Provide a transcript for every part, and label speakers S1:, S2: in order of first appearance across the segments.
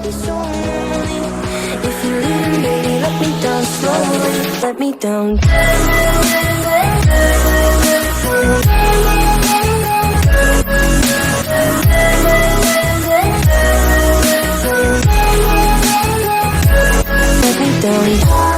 S1: be so lonely. If you're leaving, baby, let me down slowly. Let me down. Let me down.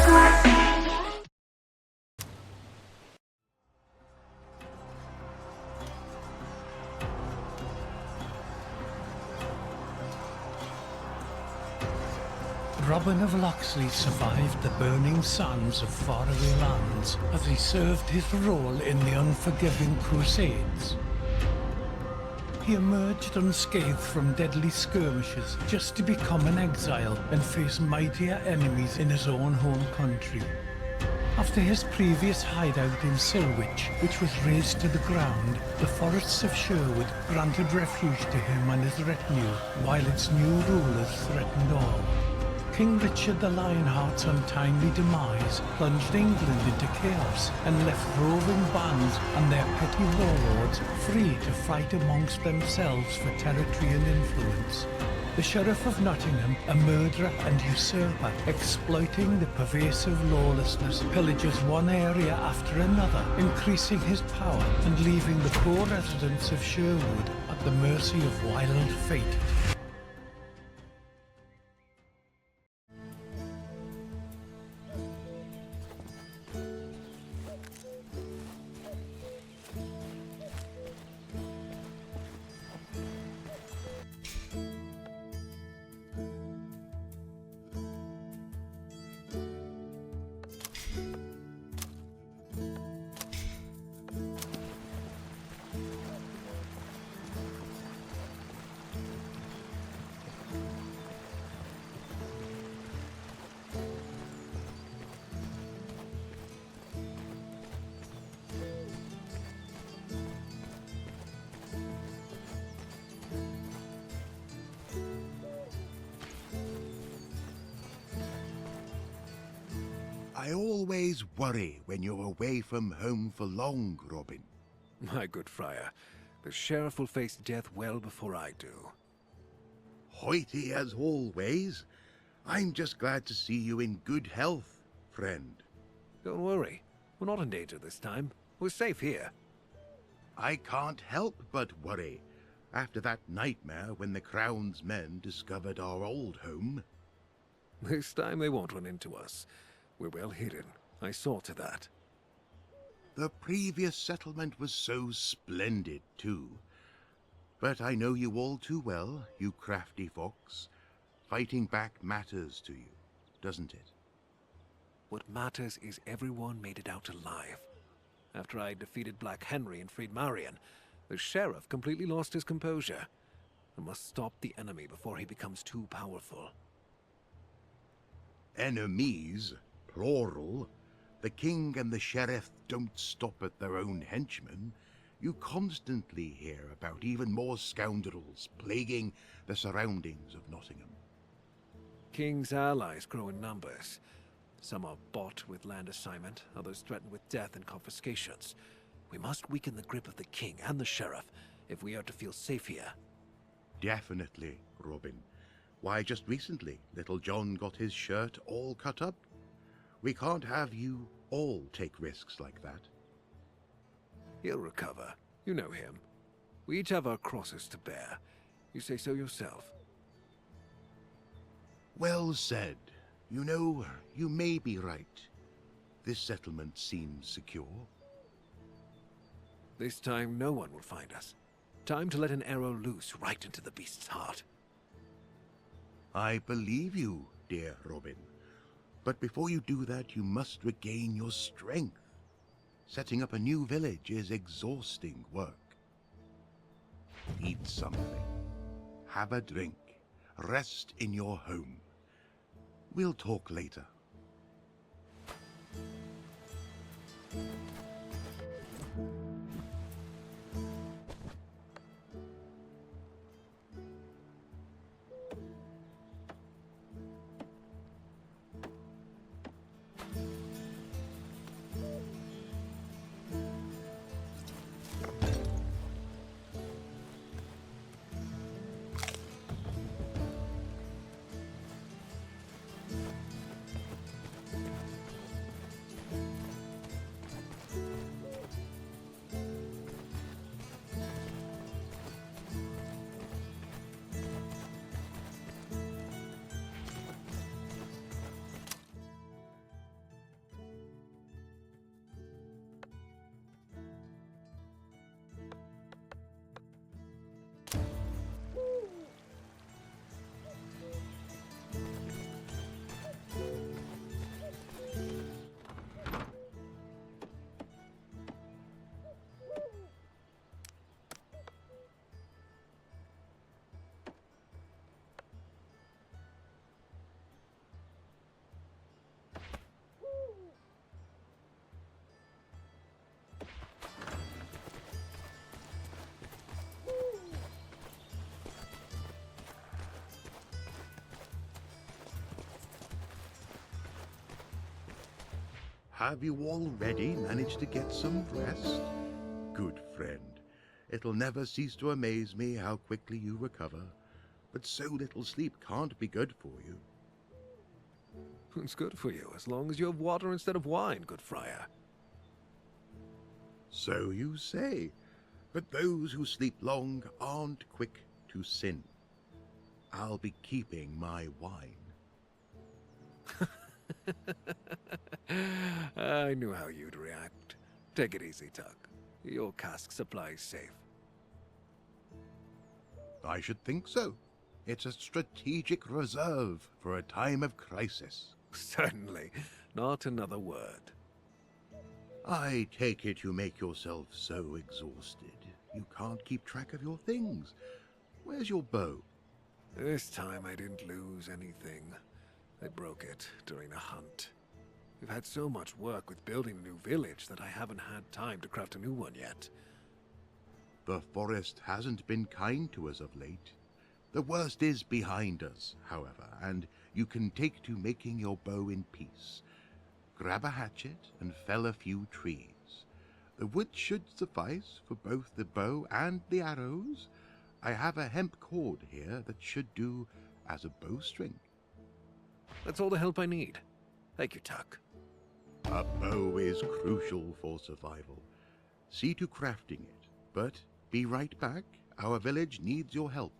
S2: Robin of Locksley survived the burning sands of faraway lands as he served his role in the unforgiving Crusades. He emerged unscathed from deadly skirmishes just to become an exile and face mightier enemies in his own home country. After his previous hideout in Silwich, which was razed to the ground, the forests of Sherwood granted refuge to him and his retinue, while its new rulers threatened all. King Richard the Lionheart's untimely demise plunged England into chaos and left roving bands and their petty warlords free to fight amongst themselves for territory and influence. The Sheriff of Nottingham, a murderer and usurper, exploiting the pervasive lawlessness, pillages one area after another, increasing his power and leaving the poor residents of Sherwood at the mercy of wild fate.
S3: I always worry when you're away from home for long, Robin.
S4: My good friar, the sheriff will face death well before I do.
S3: Hoity as always. I'm just glad to see you in good health, friend.
S4: Don't worry, we're not in danger this time. We're safe here.
S3: I can't help but worry after that nightmare when the Crown's men discovered our old home.
S4: This time they won't run into us. We're well hidden. I saw to that.
S3: The previous settlement was so splendid, too. But I know you all too well, you crafty fox. Fighting back matters to you, doesn't it?
S4: What matters is everyone made it out alive. After I defeated Black Henry and freed Marion, the sheriff completely lost his composure. I must stop the enemy before he becomes too powerful.
S3: Enemies? Plural. The king and the sheriff don't stop at their own henchmen. You constantly hear about even more scoundrels plaguing the surroundings of Nottingham.
S4: King's allies grow in numbers. Some are bought with land assignment, others threatened with death and confiscations. We must weaken the grip of the king and the sheriff if we are to feel safe here.
S3: Definitely, Robin. Why, just recently, little John got his shirt all cut up. We can't have you all take risks like that.
S4: He'll recover. You know him. We each have our crosses to bear. You say so yourself.
S3: Well said. You know, you may be right. This settlement seems secure.
S4: This time no one will find us. Time to let an arrow loose right into the beast's heart.
S3: I believe you, dear Robin. But before you do that, you must regain your strength. Setting up a new village is exhausting work. Eat something. Have a drink. Rest in your home. We'll talk later. Have you already managed to get some rest? Good friend. It'll never cease to amaze me how quickly you recover. But so little sleep can't be good for you.
S4: It's good for you, as long as you have water instead of wine, good friar.
S3: So you say. But those who sleep long aren't quick to sin. I'll be keeping my wine.
S4: I knew how you'd react. Take it easy, Tuck. Your cask supply's safe.
S3: I should think so. It's a strategic reserve for a time of crisis.
S4: Certainly. Not another word.
S3: I take it you make yourself so exhausted. You can't keep track of your things. Where's your bow?
S4: This time I didn't lose anything. I broke it during a hunt. We've had so much work with building a new village that I haven't had time to craft a new one yet.
S3: The forest hasn't been kind to us of late. The worst is behind us, however, and you can take to making your bow in peace. Grab a hatchet and fell a few trees. The wood should suffice for both the bow and the arrows. I have a hemp cord here that should do as a bowstring.
S4: That's all the help I need. Thank you, Tuck.
S3: A bow is crucial for survival. See to crafting it, but be right back. Our village needs your help.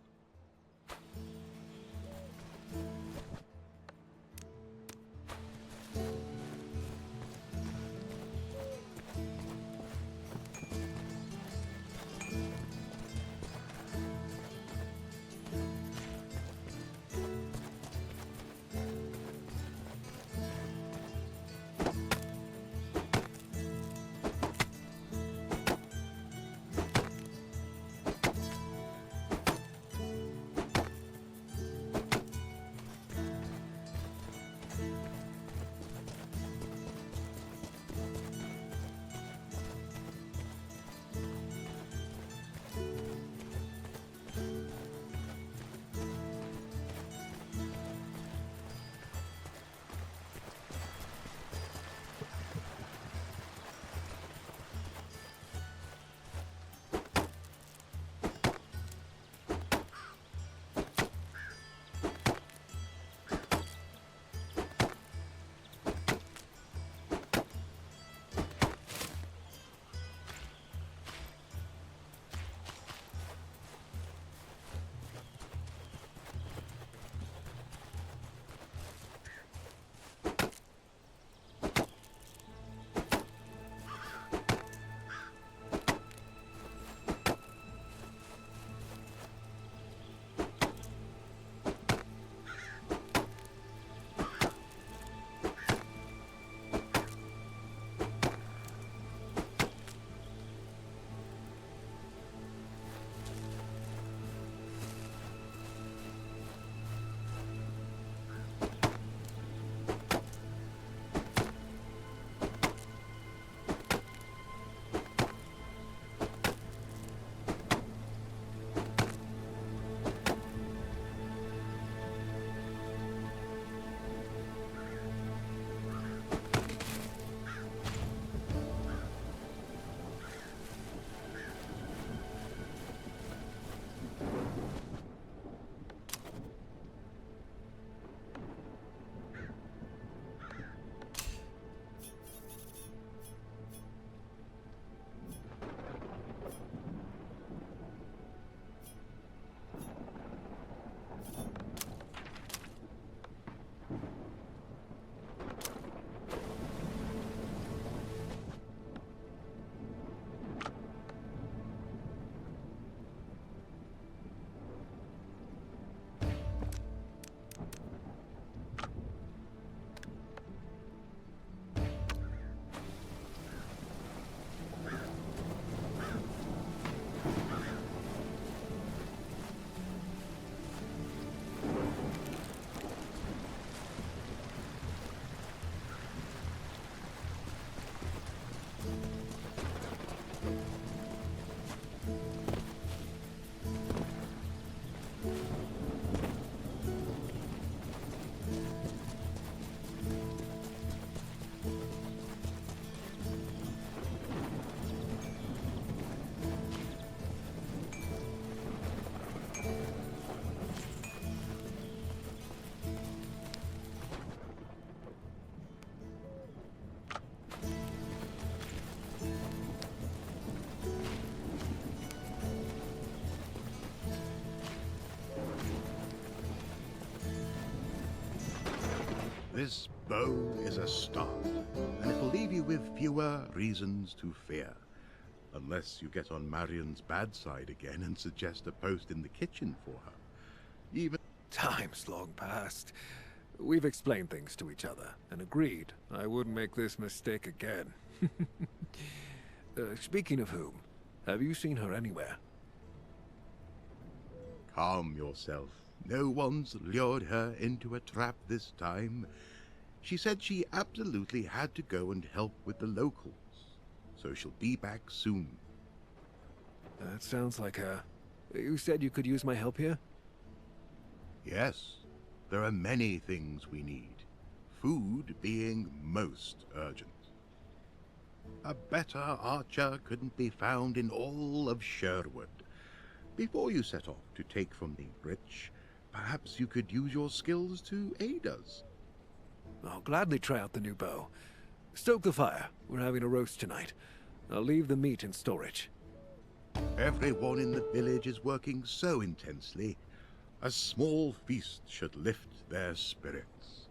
S3: This bow is a start, and it'll leave you with fewer reasons to fear. Unless you get on Marion's bad side again and suggest a post in the kitchen for her. Even...
S4: Time's long past. We've explained things to each other and agreed I wouldn't make this mistake again. Speaking of whom, have you seen her anywhere?
S3: Calm yourself. No one's lured her into a trap this time. She said she absolutely had to go and help with the locals, so she'll be back soon.
S4: That sounds like her. You said you could use my help here?
S3: Yes, there are many things we need, food being most urgent. A better archer couldn't be found in all of Sherwood. Before you set off to take from the rich, perhaps you could use your skills to aid us.
S4: I'll gladly try out the new bow. Stoke the fire. We're having a roast tonight. I'll leave the meat in storage.
S3: Everyone in the village is working so intensely, a small feast should lift their spirits.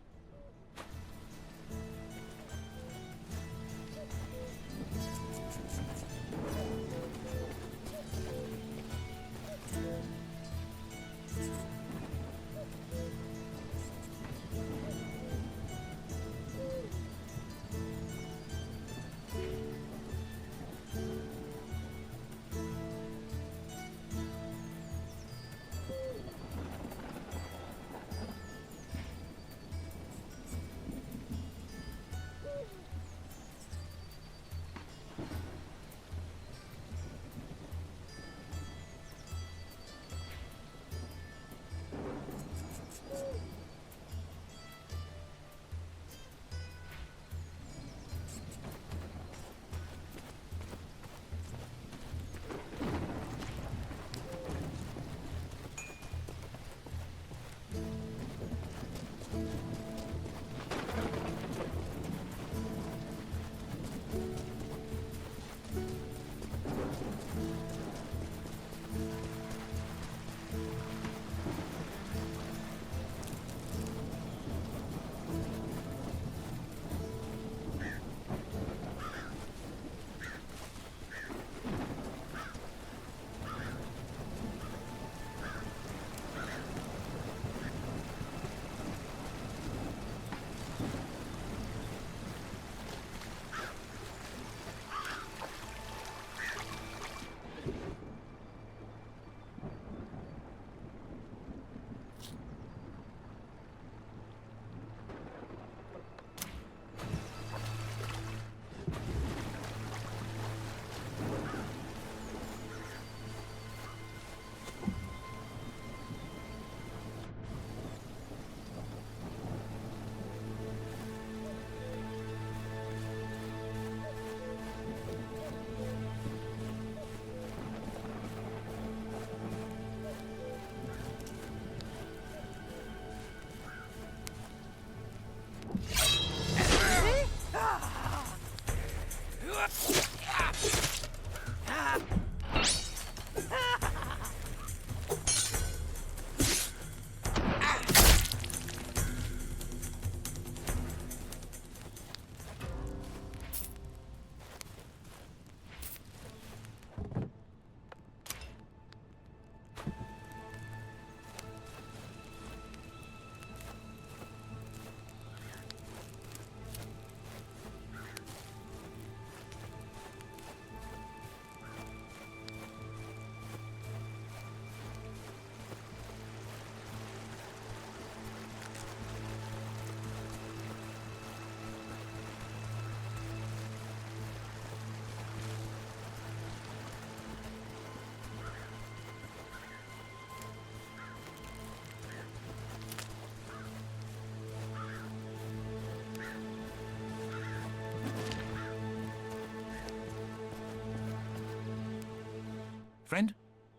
S5: Friend?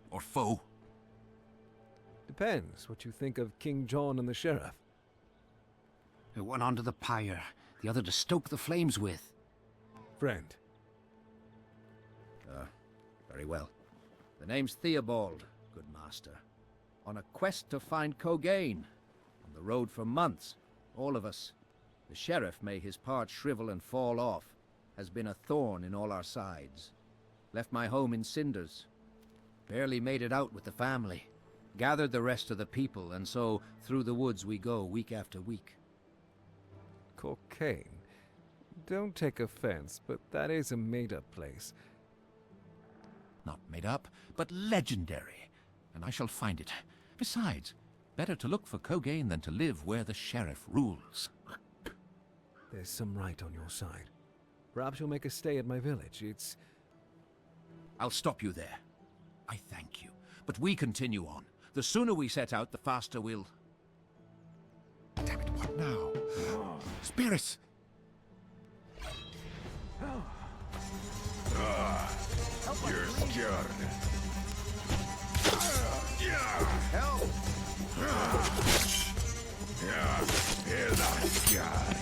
S5: Or foe?
S4: Depends what you think of King John and the sheriff.
S5: One onto the pyre, the other to stoke the flames with.
S4: Friend.
S5: Very well. The name's Theobald, good master. On a quest to find Cogain. On the road for months, all of us. The sheriff, may his part shrivel and fall off, has been a thorn in all our sides. Left my home in cinders. Barely made it out with the family. Gathered the rest of the people, and so through the woods we go week after week.
S4: Cocaine. Don't take offense, but that is a made-up place.
S6: Not made up, but legendary. And I shall find it. Besides, better to look for cocaine than to live where the sheriff rules.
S4: There's some right on your side. Perhaps you'll make a stay at my village. It's...
S6: I'll stop you there. I thank you. But we continue on. The sooner we set out, the faster we'll... Damn it, what now? Spirits!
S3: You're scared.
S6: Help!
S3: Hear that scar.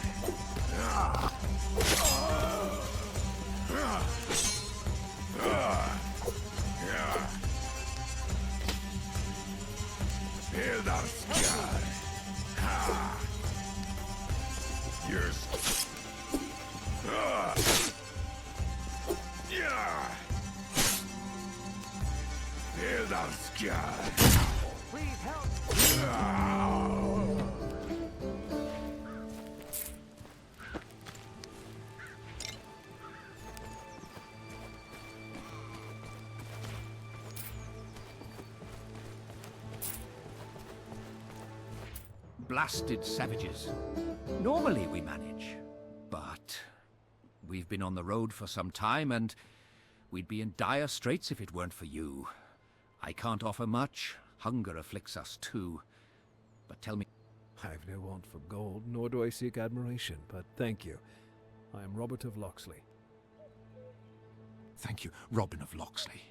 S3: Hear that scar. You're Hear that scar.
S4: Please help!
S6: Blasted savages. Normally we manage, but we've been on the road for some time and we'd be in dire straits if it weren't for you. I can't offer much. Hunger afflicts us too. But tell me...
S4: I've no want for gold, nor do I seek admiration, but thank you. I am Robert of Locksley.
S6: Thank you, Robin of Locksley.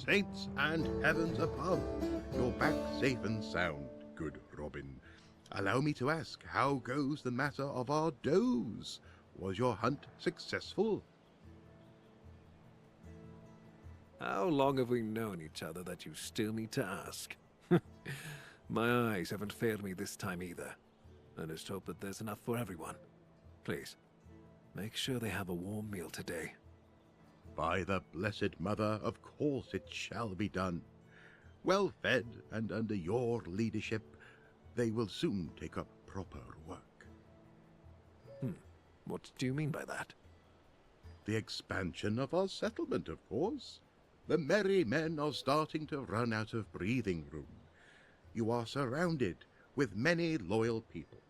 S3: Saints and heavens above, you're back safe and sound, good Robin. Allow me to ask, how goes the matter of our does? Was your hunt successful?
S4: How long have we known each other that you still need to ask? My eyes haven't failed me this time either. I just hope that there's enough for everyone. Please, make sure they have a warm meal today.
S3: By the Blessed Mother, of course it shall be done. Well fed and under your leadership, they will soon take up proper work.
S4: What do you mean by that?
S3: The expansion of our settlement, of course. The merry men are starting to run out of breathing room. You are surrounded with many loyal people.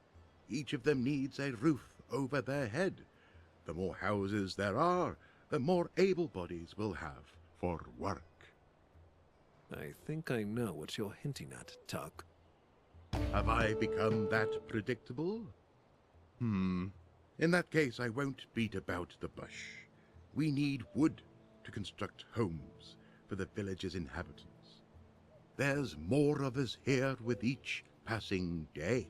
S3: Each of them needs a roof over their head. The more houses there are, the more able bodies we'll have for work.
S4: I think I know what you're hinting at, Tuck.
S3: Have I become that predictable? In that case, I won't beat about the bush. We need wood to construct homes for the village's inhabitants. There's more of us here with each passing day.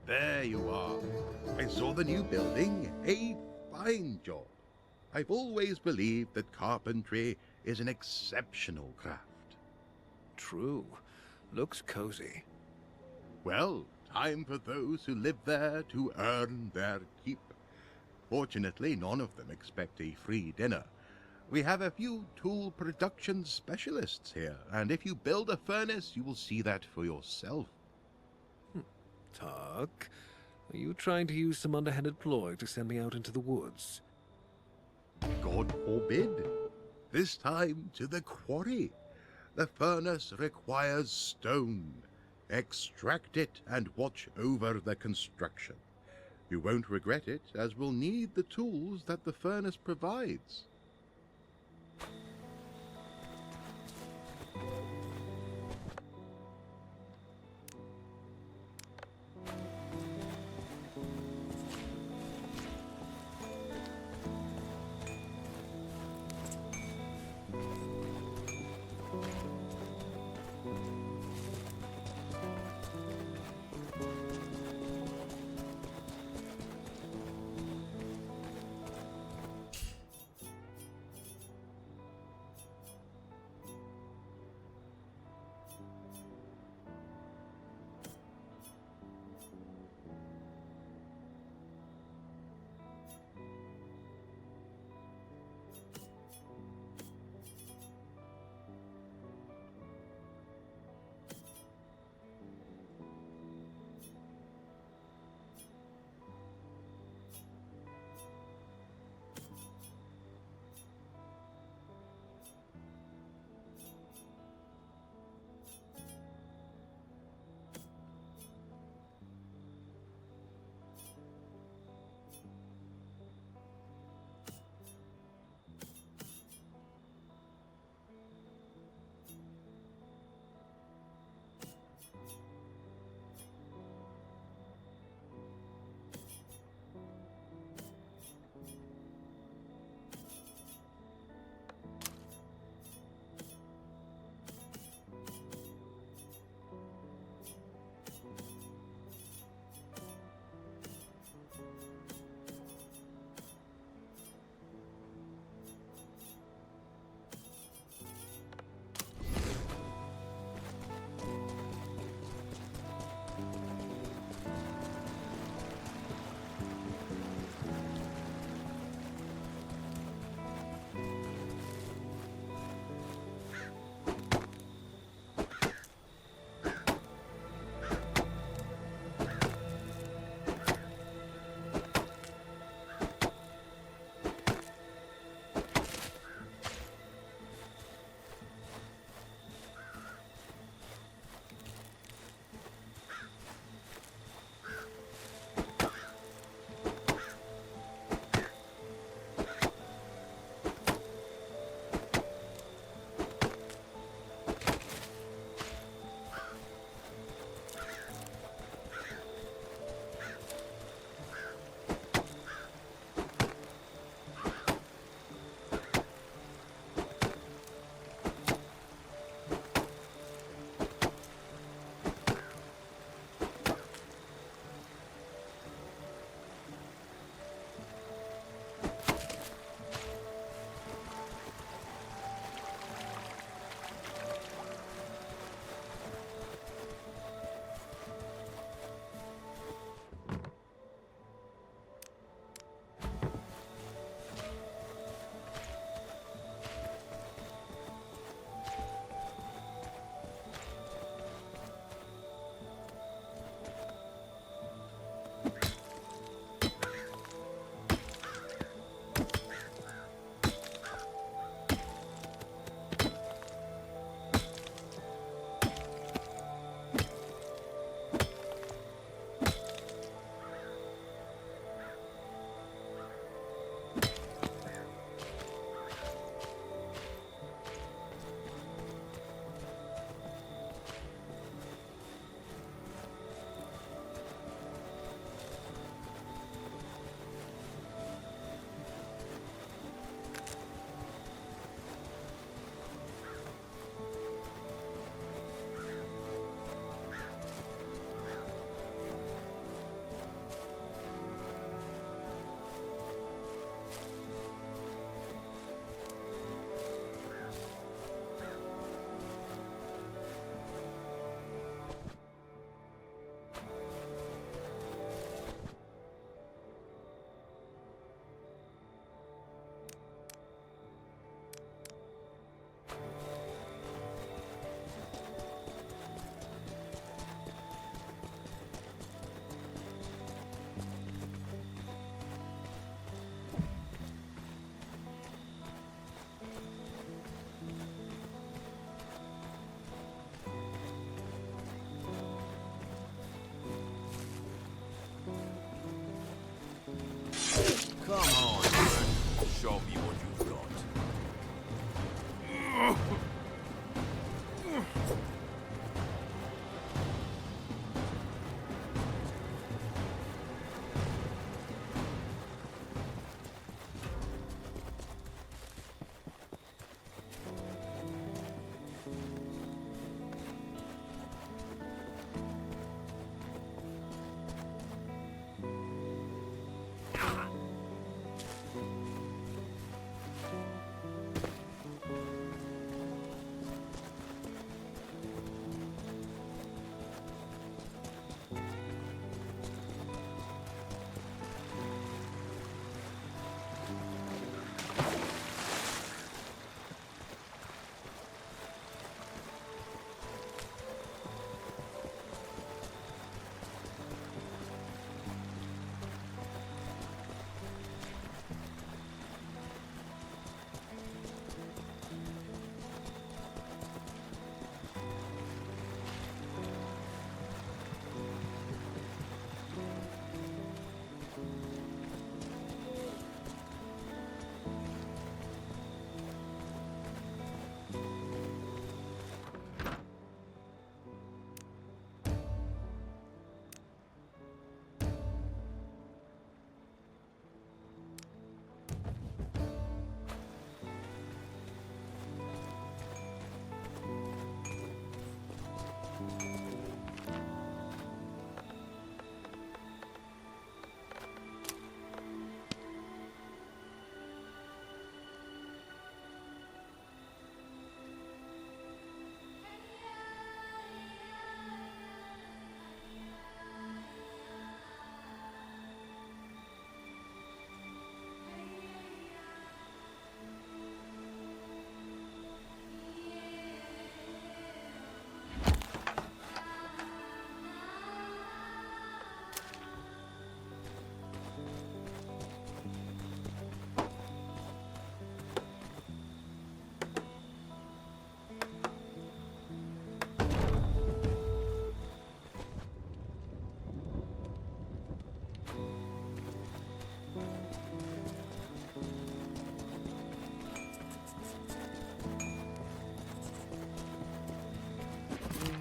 S3: There you are. I saw the new building. A fine job. I've always believed that carpentry is an exceptional craft.
S4: True. Looks cozy.
S3: Well, time for those who live there to earn their keep. Fortunately, none of them expect a free dinner. We have a few tool production specialists here, and if you build a furnace, you will see that for yourself.
S4: Tuck, are you trying to use some underhanded ploy to send me out into the woods?
S3: God forbid. This time to the quarry. The furnace requires stone. Extract it and watch over the construction. You won't regret it, as we'll need the tools that the furnace provides.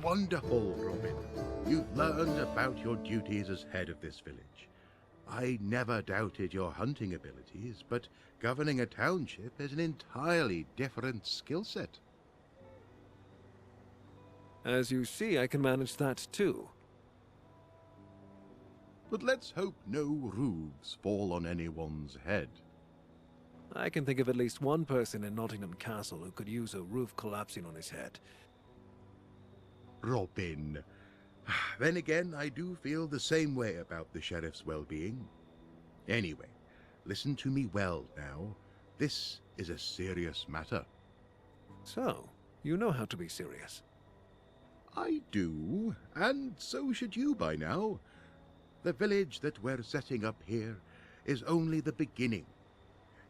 S3: wonderful, Robin. You've learned about your duties as head of this village. I never doubted your hunting abilities, but governing a township is an entirely different skill set.
S4: As you see, I can manage that too.
S3: But let's hope no roofs fall on anyone's head.
S4: I can think of at least one person in Nottingham Castle who could use a roof collapsing on his head.
S3: Robin. Then again, I do feel the same way about the sheriff's well-being. Anyway, listen to me well now. This is a serious matter.
S4: So, you know how to be serious.
S3: I do, and so should you by now. The village that we're setting up here is only the beginning.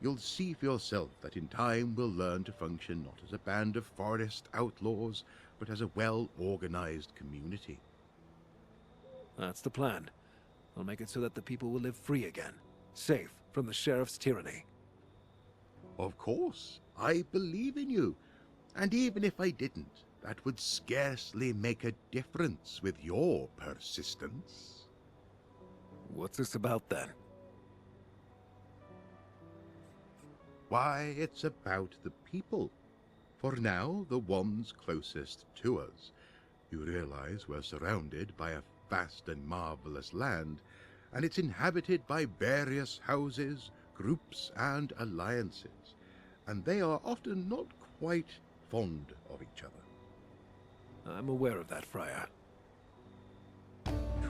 S3: You'll see for yourself that in time we'll learn to function not as a band of forest outlaws, but as a well-organized community.
S4: That's the plan. I'll make it so that the people will live free again, safe from the sheriff's tyranny.
S3: Of course, I believe in you. And even if I didn't, that would scarcely make a difference with your persistence.
S4: What's this about then?
S3: Why, it's about the people. For now, the ones closest to us. You realize we're surrounded by a vast and marvelous land, and it's inhabited by various houses, groups, and alliances, and they are often not quite fond of each other.
S4: I'm aware of that, Friar.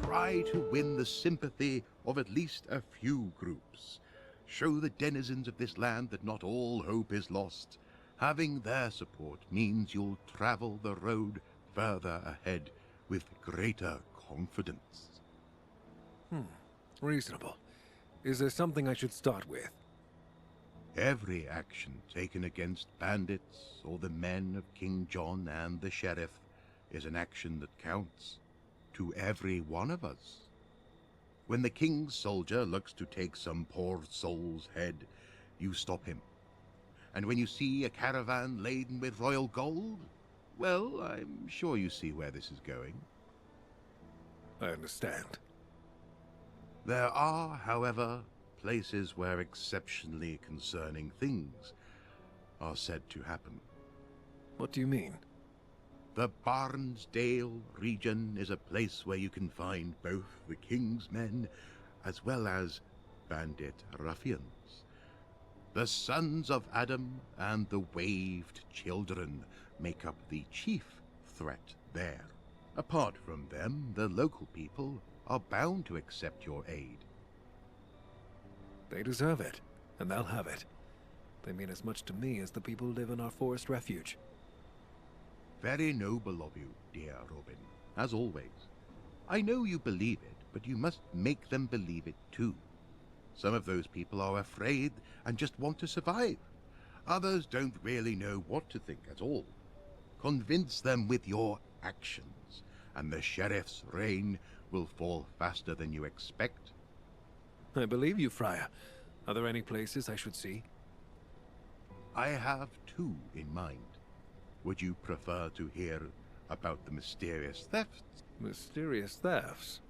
S3: Try to win the sympathy of at least a few groups. Show the denizens of this land that not all hope is lost. Having their support means you'll travel the road further ahead with greater confidence.
S4: Reasonable. Is there something I should start with?
S3: Every action taken against bandits or the men of King John and the sheriff is an action that counts to every one of us. When the king's soldier looks to take some poor soul's head, you stop him. And when you see a caravan laden with royal gold, well, I'm sure you see where this is going.
S4: I understand.
S3: There are, however, places where exceptionally concerning things are said to happen.
S4: What do you mean?
S3: The Barnesdale region is a place where you can find both the king's men as well as bandit ruffians. The sons of Adam and the waved children make up the chief threat there. Apart from them, the local people are bound to accept your aid.
S4: They deserve it, and they'll have it. They mean as much to me as the people who live in our forest refuge.
S3: Very noble of you, dear Robin, as always. I know you believe it, but you must make them believe it too. Some of those people are afraid and just want to survive. Others don't really know what to think at all. Convince them with your actions, and the sheriff's reign will fall faster than you expect.
S4: I believe you, Friar. Are there any places I should see?
S3: I have two in mind. Would you prefer to hear about the mysterious thefts?
S4: Mysterious thefts?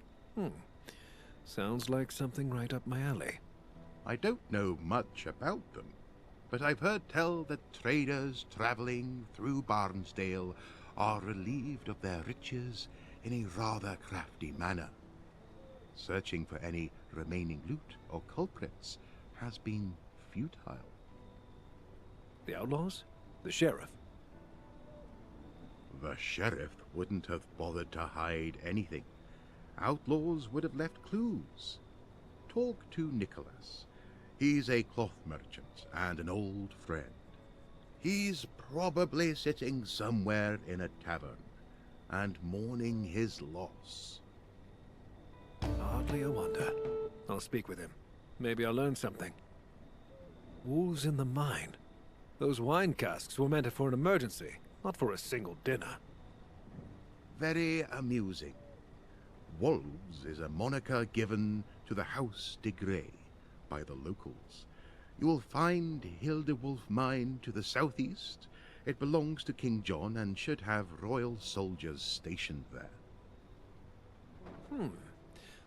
S4: Sounds like something right up my alley.
S3: I don't know much about them, but I've heard tell that traders traveling through Barnesdale are relieved of their riches in a rather crafty manner. Searching for any remaining loot or culprits has been futile.
S4: The outlaws? The sheriff?
S3: The sheriff wouldn't have bothered to hide anything. Outlaws would have left clues. Talk to Nicholas. He's a cloth merchant and an old friend. He's probably sitting somewhere in a tavern and mourning his loss.
S4: Hardly a wonder. I'll speak with him. Maybe I'll learn something. Wolves in the mine. Those wine casks were meant for an emergency, not for a single dinner.
S3: Very amusing. Wolves is a moniker given to the House de Grey by the locals. You will find Hildewolf Mine to the southeast, It belongs to King John and should have royal soldiers stationed there.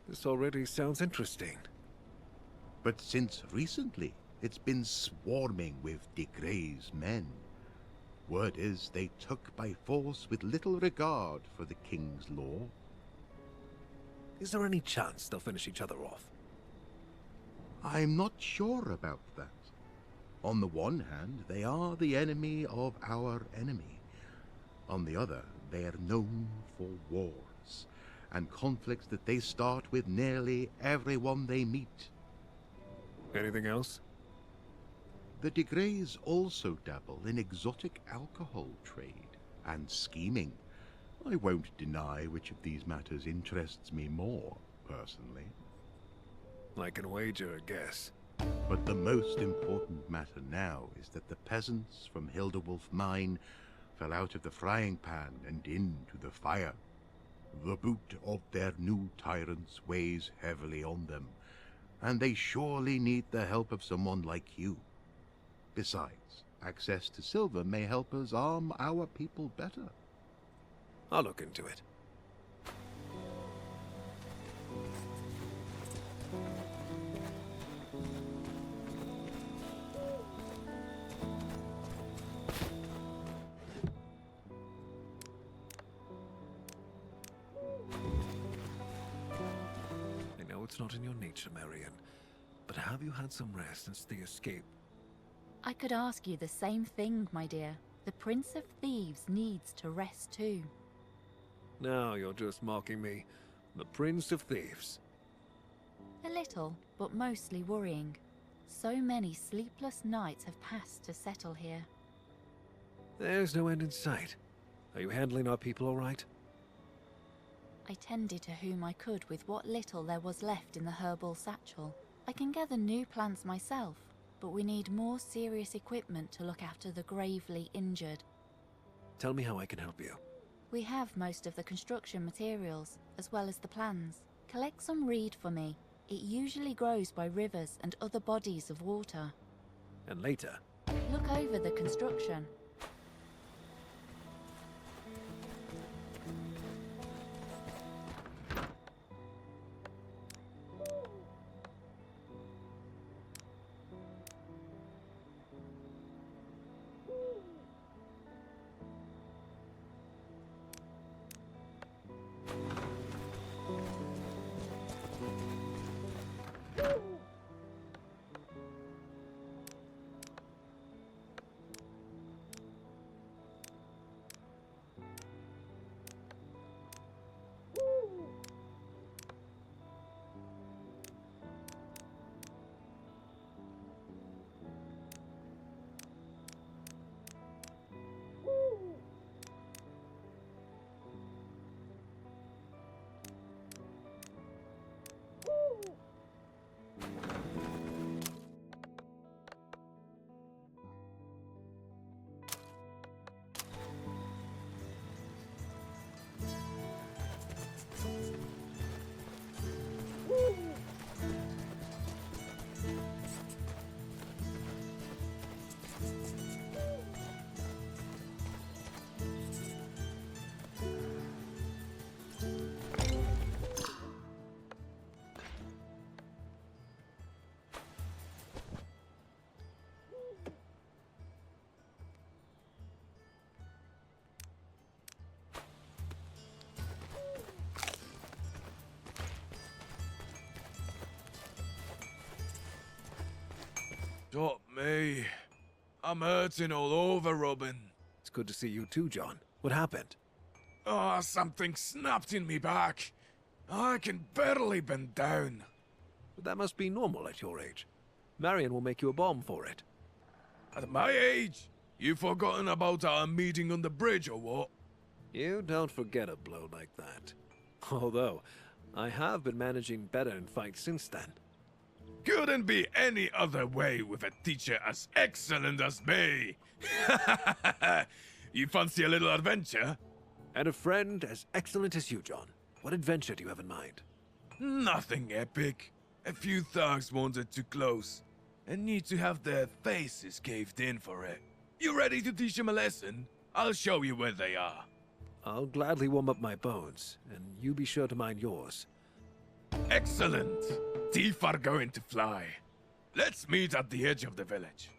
S4: This already sounds interesting.
S3: But since recently, it's been swarming with de Grey's men. Word is they took by force with little regard for the king's law.
S4: Is there any chance they'll finish each other off?
S3: I'm not sure about that. On the one hand, they are the enemy of our enemy. On the other, they are known for wars and conflicts that they start with nearly everyone they meet.
S4: Anything else?
S3: The de Greys also dabble in exotic alcohol trade and scheming. I won't deny which of these matters interests me more, personally.
S4: I can wager a guess.
S3: But the most important matter now is that the peasants from Hilderwolf Mine fell out of the frying pan and into the fire. The boot of their new tyrants weighs heavily on them, and they surely need the help of someone like you. Besides, access to silver may help us arm our people better.
S4: I'll look into it. I know it's not in your nature, Marion, but have you had some rest since the escape?
S7: I could ask you the same thing, my dear. The Prince of Thieves needs to rest too.
S4: Now you're just mocking me. The Prince of Thieves.
S7: A little, but mostly worrying. So many sleepless nights have passed to settle here.
S4: There's no end in sight. Are you handling our people all right?
S7: I tended to whom I could with what little there was left in the herbal satchel. I can gather new plants myself, but we need more serious equipment to look after the gravely injured.
S4: Tell me how I can help you.
S7: We have most of the construction materials, as well as the plans. Collect some reed for me. It usually grows by rivers and other bodies of water.
S4: And later?
S7: Look over the construction.
S8: Not me. I'm hurting all over, Robin.
S4: It's good to see you too, John. What happened?
S8: Oh, something snapped in me back. I can barely bend down.
S4: But that must be normal at your age. Marion will make you a balm for it.
S8: At my age? You forgotten about our meeting on the bridge or what?
S4: You don't forget a blow like that. Although, I have been managing better in fights since then.
S8: Couldn't be any other way with a teacher as excellent as me. You fancy a little adventure?
S4: And a friend as excellent as you, John. What adventure do you have in mind?
S8: Nothing epic. A few thugs wanted too close and need to have their faces caved in for it. You ready to teach him a lesson? I'll show you where they are.
S4: I'll gladly warm up my bones, and you be sure to mind yours.
S8: Excellent. Teeth are going to fly. Let's meet at the edge of the village.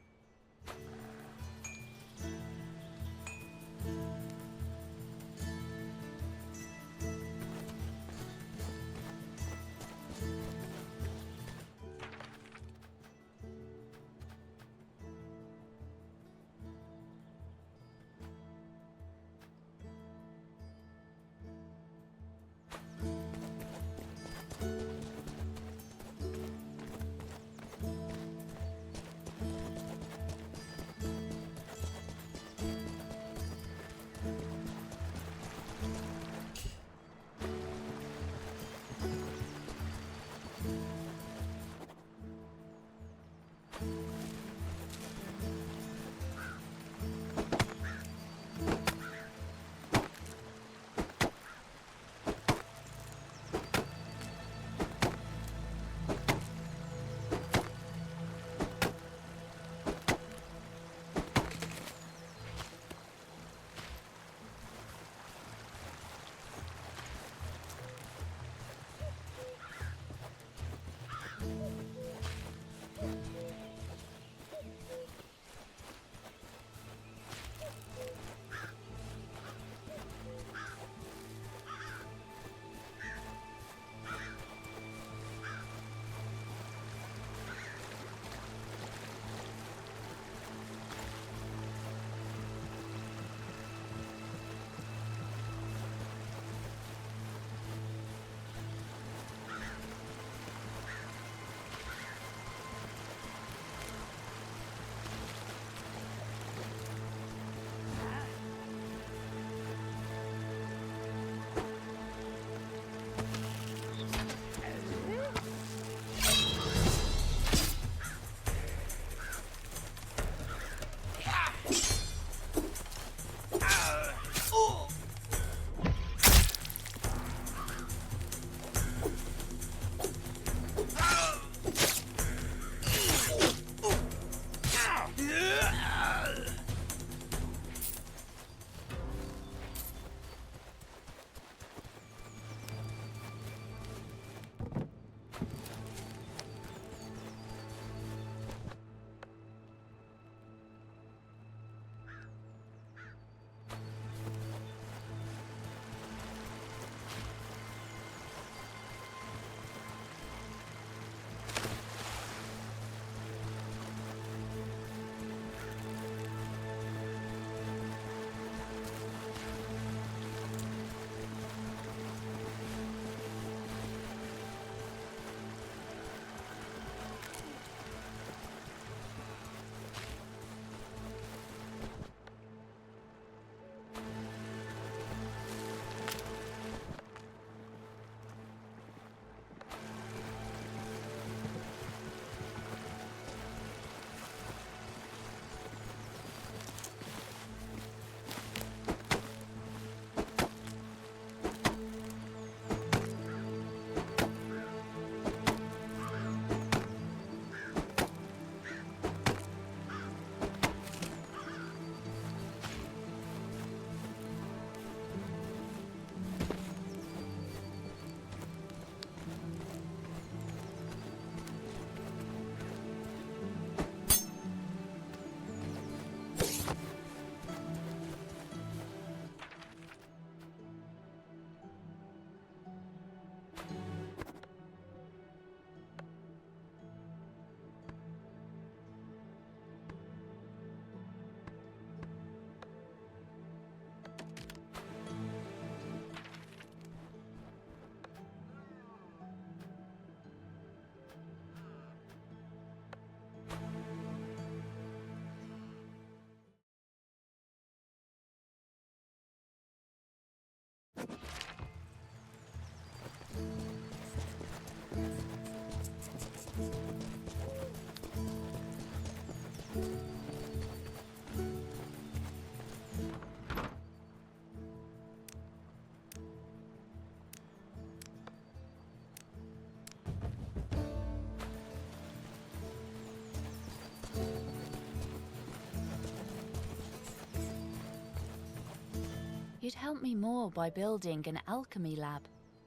S7: you'd help me more by building an alchemy lab,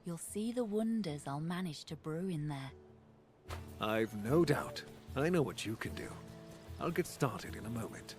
S7: you'll see the wonders I'll manage to brew in there.
S4: I've no doubt. I know what you can do. I'll get started in a moment.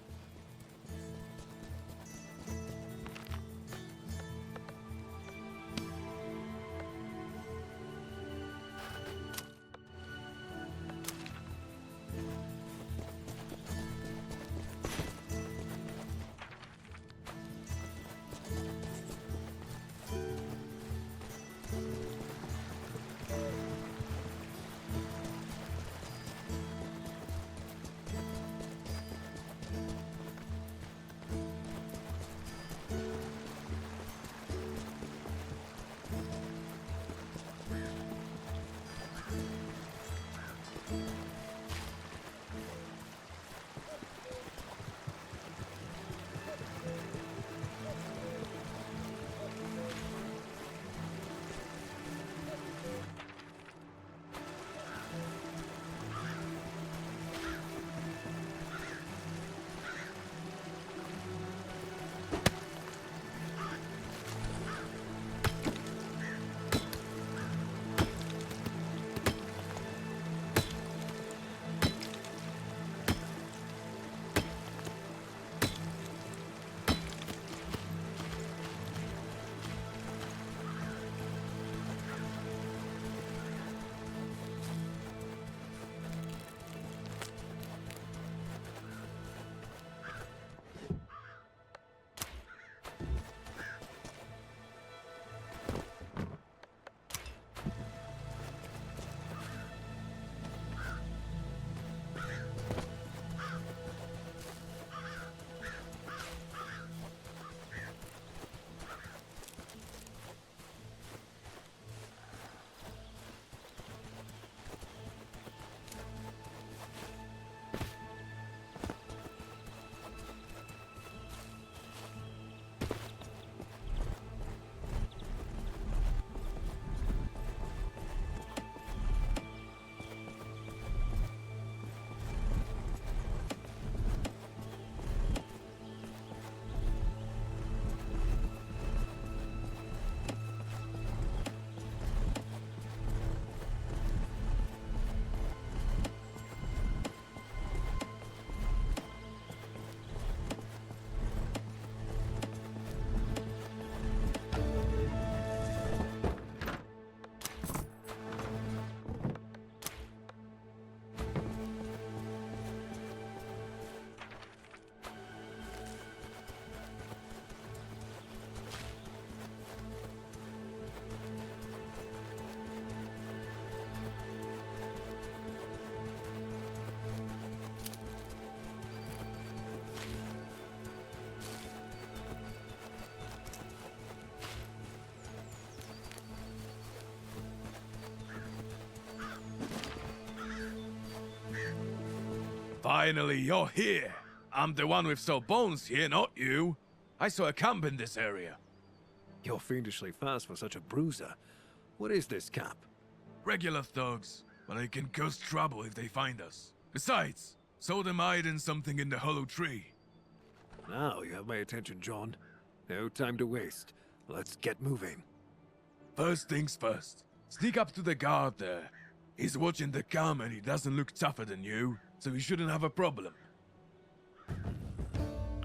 S8: Finally, you're here. I'm the one with sore bones here, not you. I saw a camp in this area.
S4: You're fiendishly fast for such a bruiser. What is this camp?
S8: Regular thugs, but they can cause trouble if they find us. Besides, saw them hiding something in the hollow tree.
S4: Now you have my attention, John. No time to waste. Let's get moving.
S8: First things first. Sneak up to the guard there. He's watching the camp and he doesn't look tougher than you, so you shouldn't have a problem.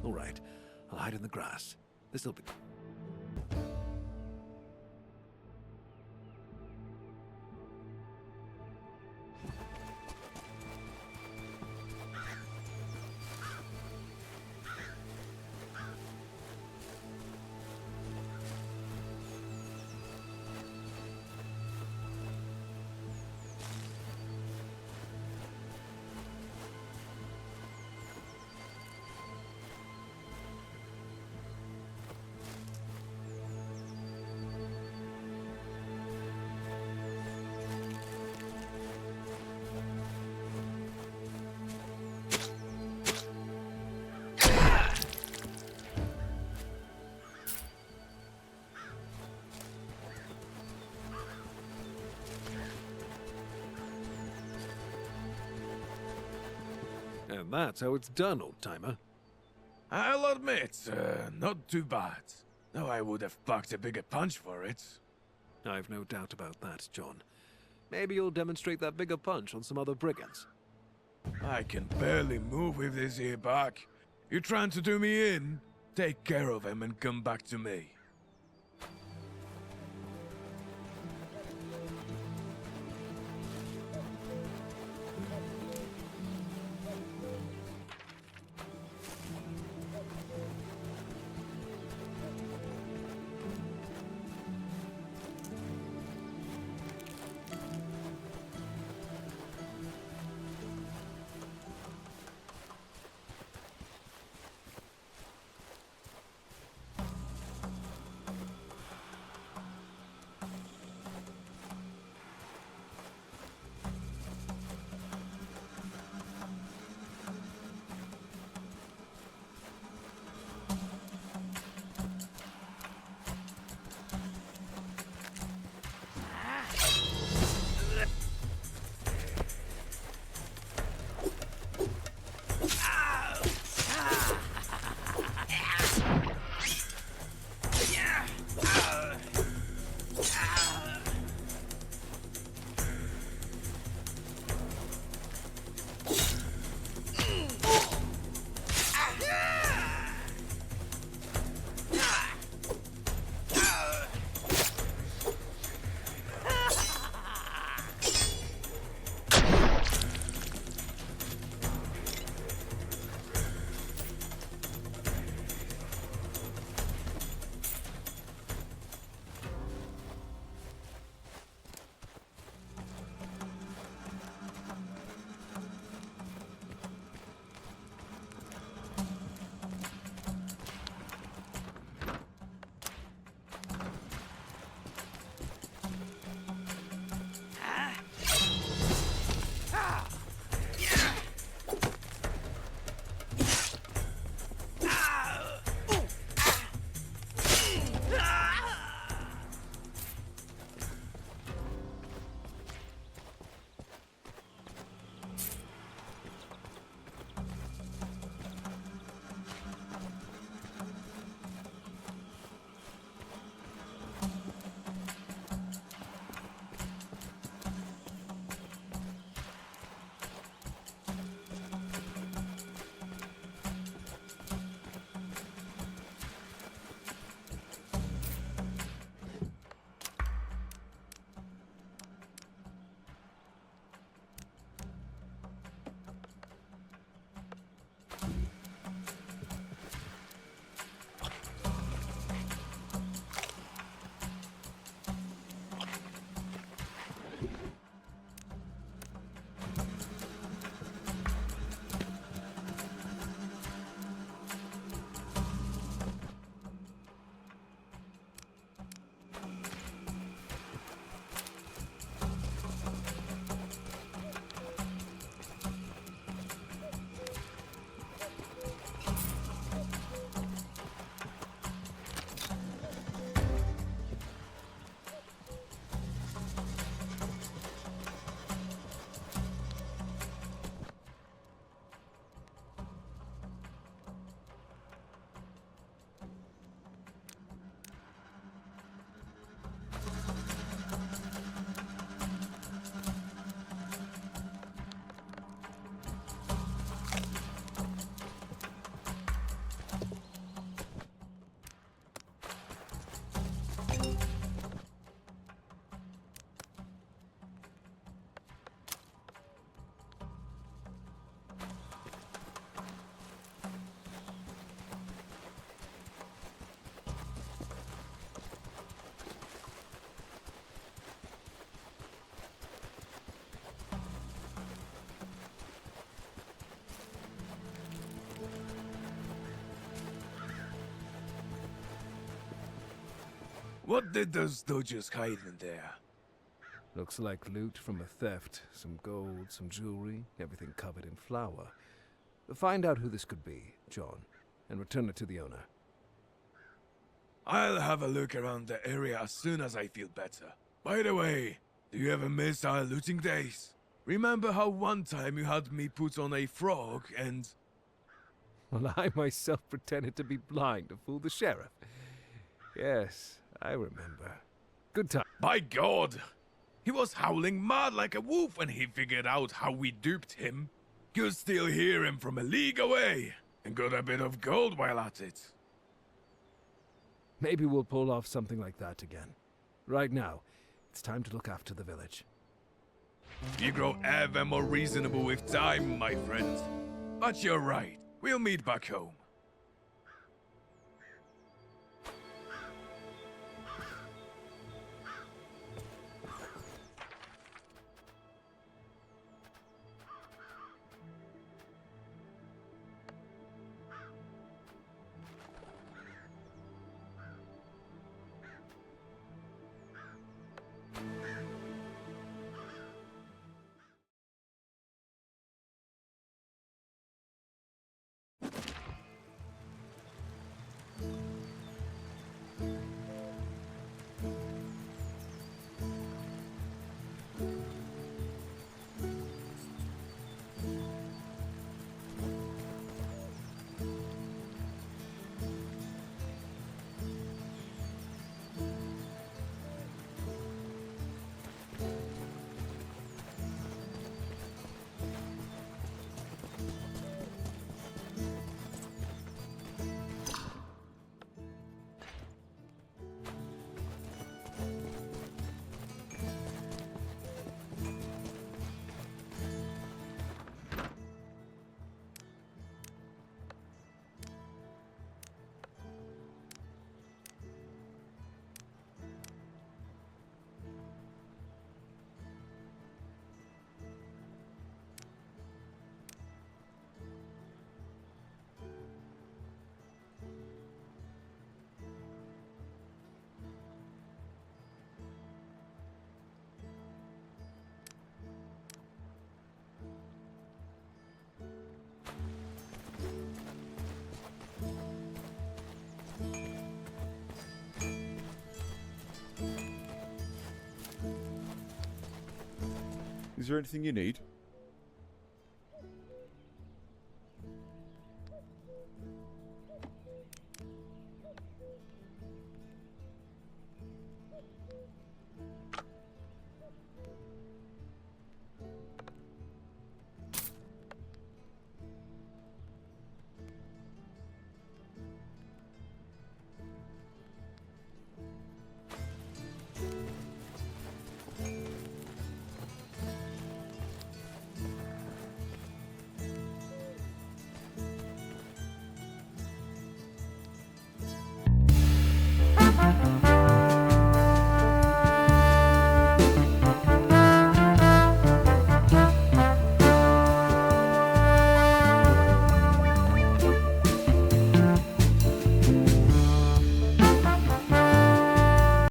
S4: All right. I'll hide in the grass. This'll be... And that's how it's done, old-timer.
S8: I'll admit, not too bad. Though I would have packed a bigger punch for it.
S4: I've no doubt about that, John. Maybe you'll demonstrate that bigger punch on some other brigands.
S8: I can barely move with this here back. You trying to do me in? Take care of him and come back to me. What did those dodgers hide in there?
S4: Looks like loot from a theft. Some gold, some jewelry, everything covered in flour. Find out who this could be, John, and return it to the owner.
S8: I'll have a look around the area as soon as I feel better. By the way, do you ever miss our looting days? Remember how one time you had me put on a frog and...
S4: Well, I myself pretended to be blind to fool the sheriff. Yes, I remember. Good time.
S8: By God! He was howling mad like a wolf when he figured out how we duped him. Could still hear him from a league away, and got a bit of gold while at it.
S4: Maybe we'll pull off something like that again. Right now, it's time to look after the village.
S8: You grow ever more reasonable with time, my friend. But you're right. We'll meet back home.
S9: Is there anything you need?